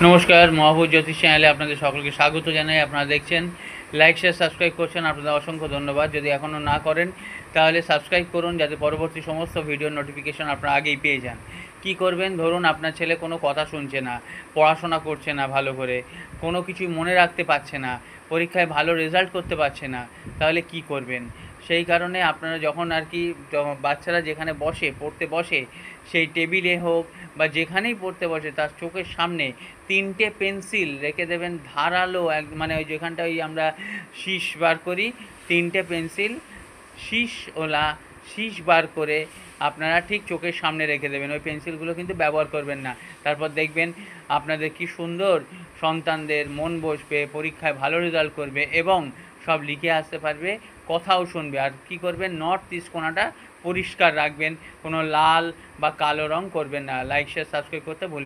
নমস্কার, মহাভূত জ্যোতিষ চ্যানেলে আপনাদের সকলকে স্বাগত জানাই। আপনারা দেখছেন, লাইক শেয়ার সাবস্ক্রাইব করছেন, আপনাদের অসংখ্য ধন্যবাদ। যদি এখনও না করেন তাহলে সাবস্ক্রাইব করুন, যাতে পরবর্তী সমস্ত ভিডিওর নোটিফিকেশন আপনারা আগেই পেয়ে যান। কি করবেন? ধরুন আপনার ছেলে কোনো কথা শুনছে না, পড়াশোনা করছে না ভালো করে, কোনো কিছুই মনে রাখতে পারছে না, পরীক্ষায় ভালো রেজাল্ট করতে পারছে না, তাহলে কি করবেন? সেই কারণে আপনারা যখন আর কি বাচ্চারা যেখানে বসে পড়তে বসে, সেই টেবিলে হোক বা যেখানেই পড়তে বসে তার চোখের সামনে 3টে পেন্সিল রেখে দেবেন, ধারালো এক, মানে ওই যেখানটা ওই আমরা শীষ বার করি, 3টে পেন্সিল শীষওয়ালা শীষ বার করে আপনারা ঠিক চোখের সামনে রেখে দেবেন। ওই পেন্সিলগুলো কিন্তু ব্যবহার করবেন না। তারপর দেখবেন আপনাদের কি সুন্দর সন্তানদের মন বসবে, পরীক্ষায় ভালো রেজাল্ট করবে এবং সব লিখে আসতে পারবে, কথাও শুনবে। আর কি করবেন? নর্থ ইস্ট কোণাটা পরিষ্কার রাখবেন, কোনো লাল বা কালো রং করবেন না। লাইক শেয়ার সাবস্ক্রাইব করতে ভুলবেন না।